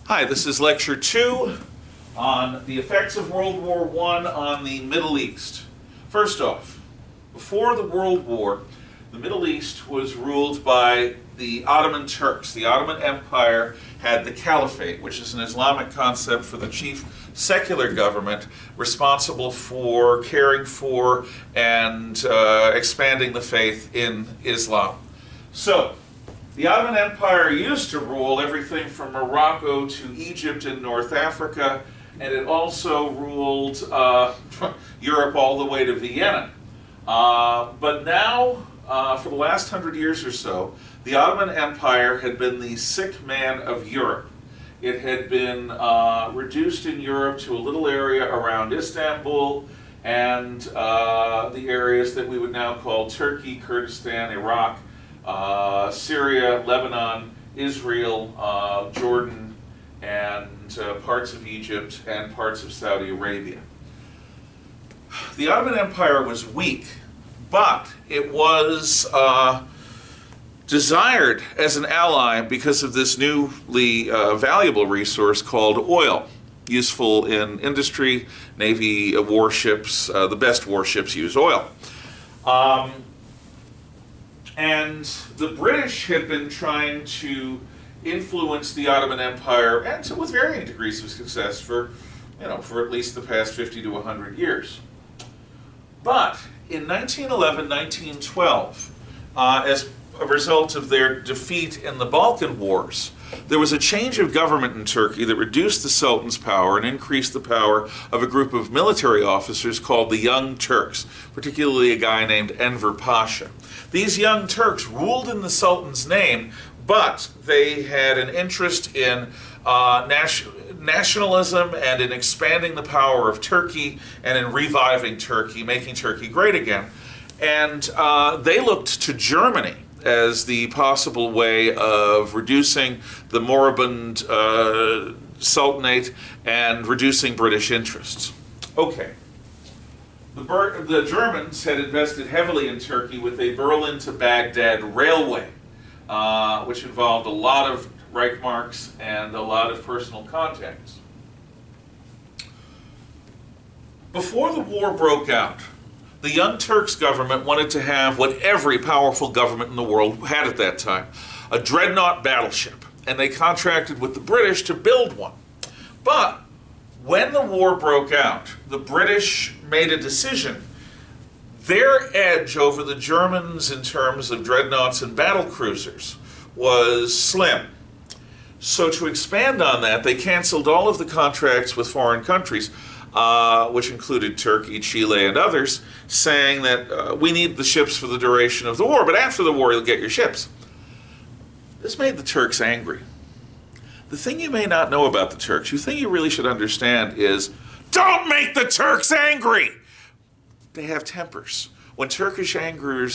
Hi, this is lecture 2 on the effects of World War I on the Middle East. First off, before the World War, the Middle East was ruled by the Ottoman Turks. The Ottoman Empire had the Caliphate, which is an Islamic concept for the chief secular government responsible for caring for and expanding the faith in Islam. So, the Ottoman Empire used to rule everything from Morocco to Egypt and North Africa, and it also ruled Europe all the way to Vienna. But now, for the last 100 years or so, the Ottoman Empire had been the sick man of Europe. It had been reduced in Europe to a little area around Istanbul and the areas that we would now call Turkey, Kurdistan, Iraq, Syria, Lebanon, Israel, Jordan, and parts of Egypt and parts of Saudi Arabia. The Ottoman Empire was weak, but it was desired as an ally because of this newly valuable resource called oil, useful in industry, Navy warships. The best warships use oil. And the British had been trying to influence the Ottoman Empire, and so with varying degrees of success for at least the past 50 to 100 years. But in 1911, 1912, as a result of their defeat in the Balkan Wars, there was a change of government in Turkey that reduced the Sultan's power and increased the power of a group of military officers called the Young Turks, particularly a guy named Enver Pasha. These Young Turks ruled in the Sultan's name, but they had an interest in nationalism and in expanding the power of Turkey and in reviving Turkey, making Turkey great again. And they looked to Germany as the possible way of reducing the moribund Sultanate and reducing British interests. Okay. The Germans had invested heavily in Turkey with a Berlin to Baghdad railway, which involved a lot of Reichsmarks and a lot of personal contacts. Before the war broke out, the Young Turks government wanted to have what every powerful government in the world had at that time, a dreadnought battleship, and they contracted with the British to build one. But when the war broke out, the British made a decision. Their edge over the Germans in terms of dreadnoughts and battlecruisers was slim. So to expand on that, they canceled all of the contracts with foreign countries, which included Turkey, Chile, and others, saying that we need the ships for the duration of the war, but after the war you'll get your ships. This made the Turks angry. The thing you may not know about the Turks, the thing you really should understand is, don't make the Turks angry! They have tempers. When Turkish anger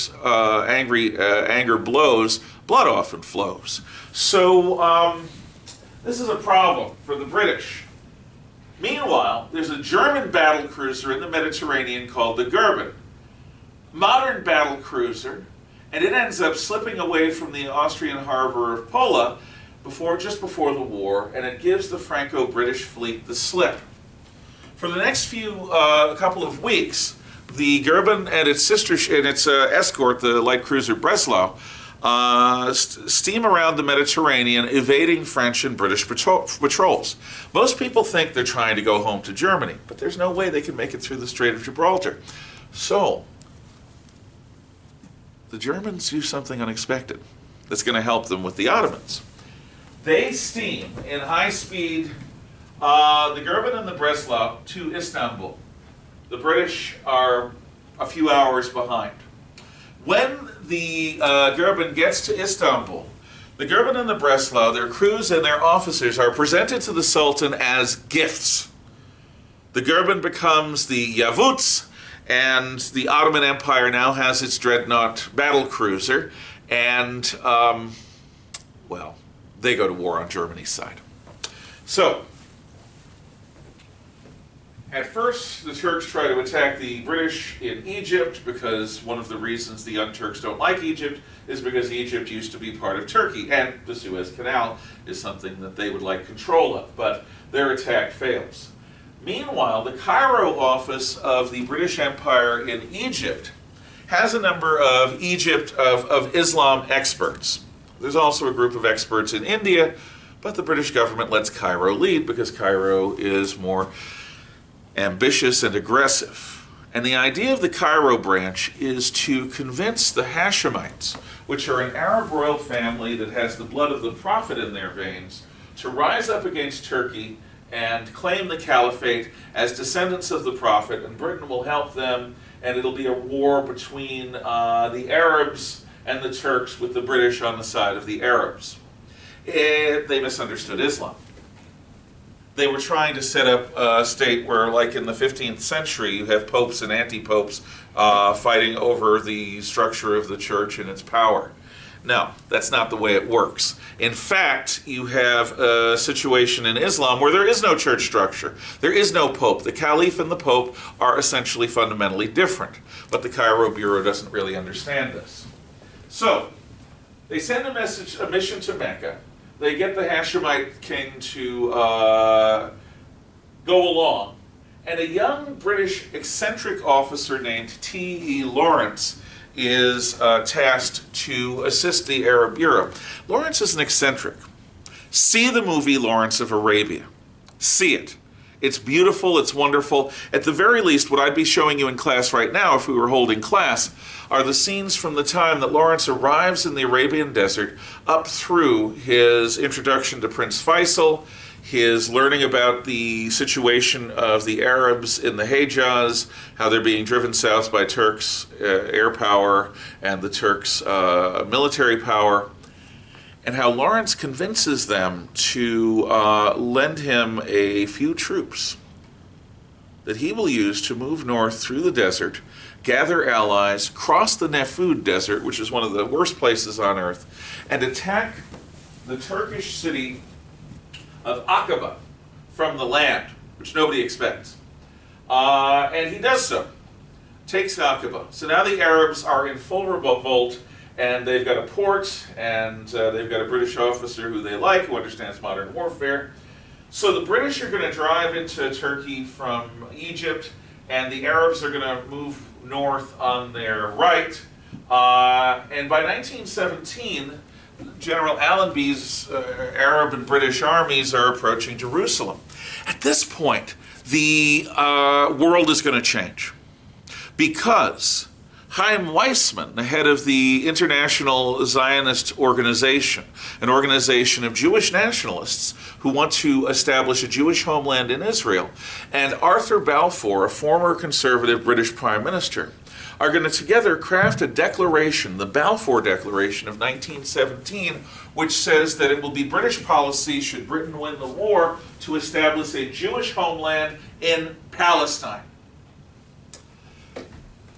blows, blood often flows. So this is a problem for the British. Meanwhile, there's a German battlecruiser in the Mediterranean called the Goeben. Modern battlecruiser, and it ends up slipping away from the Austrian harbor of Pola just before the war, and it gives the Franco-British fleet the slip. For the next couple of weeks, the Goeben and its escort, the light cruiser Breslau, steam around the Mediterranean, evading French and British patrols. Most people think they're trying to go home to Germany, but there's no way they can make it through the Strait of Gibraltar. So, the Germans do something unexpected that's going to help them with the Ottomans. They steam in high speed the Goeben and the Breslau to Istanbul. The British are a few hours behind. When the Goeben gets to Istanbul, the Goeben and the Breslau, their crews and their officers are presented to the Sultan as gifts. The Goeben becomes the Yavuts, and the Ottoman Empire now has its dreadnought battlecruiser, and, well, they go to war on Germany's side. So, At first, the Turks try to attack the British in Egypt because one of the reasons the Young Turks don't like Egypt is because Egypt used to be part of Turkey, and the Suez Canal is something that they would like control of, but their attack fails. Meanwhile, the Cairo office of the British Empire in Egypt has a number of Islam experts. There's also a group of experts in India, but the British government lets Cairo lead because Cairo is more ambitious and aggressive. And the idea of the Cairo branch is to convince the Hashemites, which are an Arab royal family that has the blood of the Prophet in their veins, to rise up against Turkey and claim the caliphate as descendants of the Prophet, and Britain will help them, and it'll be a war between the Arabs and the Turks, with the British on the side of the Arabs. They misunderstood Islam. They were trying to set up a state where, like in the 15th century, you have popes and anti-popes fighting over the structure of the church and its power. No, that's not the way it works. In fact, you have a situation in Islam where there is no church structure. There is no pope. The caliph and the pope are essentially fundamentally different. But the Cairo Bureau doesn't really understand this. So, they send a mission to Mecca. They get the Hashemite king to go along. And a young British eccentric officer named T.E. Lawrence is tasked to assist the Arab Bureau. Lawrence is an eccentric. See the movie Lawrence of Arabia. See it. It's beautiful, it's wonderful. At the very least, what I'd be showing you in class right now, if we were holding class, are the scenes from the time that Lawrence arrives in the Arabian desert, up through his introduction to Prince Faisal, his learning about the situation of the Arabs in the Hejaz, how they're being driven south by Turks' air power and the Turks' military power, and how Lawrence convinces them to lend him a few troops that he will use to move north through the desert, gather allies, cross the Nefud Desert, which is one of the worst places on earth, and attack the Turkish city of Aqaba from the land, which nobody expects. And he does so, takes Aqaba. So now the Arabs are in full revolt, and they've got a port, and they've got a British officer who they like, who understands modern warfare. So the British are going to drive into Turkey from Egypt, and the Arabs are going to move north on their right. And by 1917, General Allenby's Arab and British armies are approaching Jerusalem. At this point, the world is going to change, because Chaim Weizmann, the head of the International Zionist Organization, an organization of Jewish nationalists who want to establish a Jewish homeland in Israel, and Arthur Balfour, a former conservative British Prime Minister, are going to together craft a declaration, the Balfour Declaration of 1917, which says that it will be British policy, should Britain win the war, to establish a Jewish homeland in Palestine.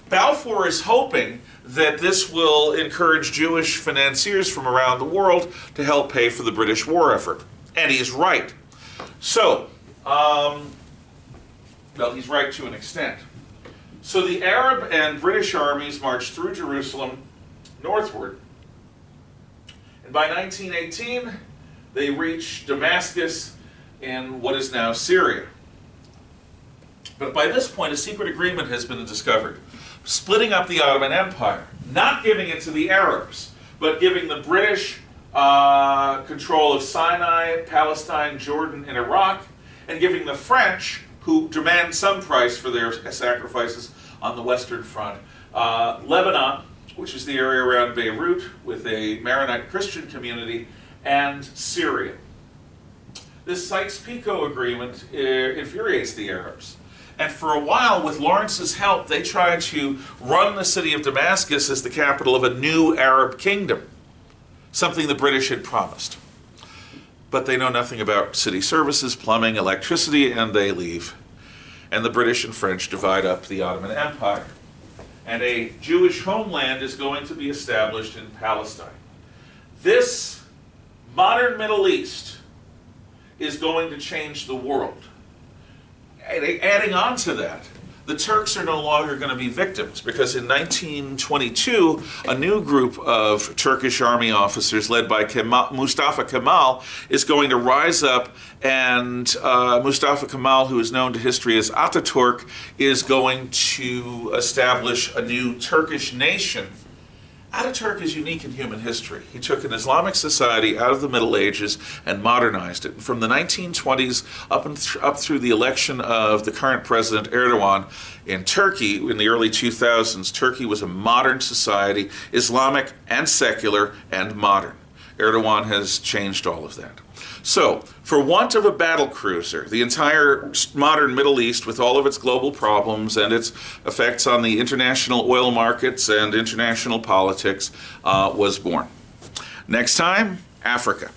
Balfour is hoping that this will encourage Jewish financiers from around the world to help pay for the British war effort. And he's right. So, well, he's right to an extent. So the Arab and British armies march through Jerusalem northward. And by 1918, they reach Damascus in what is now Syria. But by this point, a secret agreement has been discovered, splitting up the Ottoman Empire, not giving it to the Arabs, but giving the British control of Sinai, Palestine, Jordan, and Iraq, and giving the French, who demand some price for their sacrifices on the Western Front, Lebanon, which is the area around Beirut with a Maronite Christian community, and Syria. This Sykes-Picot agreement infuriates the Arabs. And for a while, with Lawrence's help, they try to run the city of Damascus as the capital of a new Arab kingdom, something the British had promised. But they know nothing about city services, plumbing, electricity, and they leave. And the British and French divide up the Ottoman Empire. And a Jewish homeland is going to be established in Palestine. This modern Middle East is going to change the world. adding on to that, the Turks are no longer going to be victims, because in 1922, a new group of Turkish army officers led by Mustafa Kemal is going to rise up, and Mustafa Kemal, who is known to history as Ataturk, is going to establish a new Turkish nation. Ataturk is unique in human history. He took an Islamic society out of the Middle Ages and modernized it. From the 1920s up through the election of the current president Erdogan in Turkey in the early 2000s, Turkey was a modern society, Islamic and secular and modern. Erdogan has changed all of that. So, for want of a battlecruiser, the entire modern Middle East, with all of its global problems and its effects on the international oil markets and international politics, was born. Next time, Africa.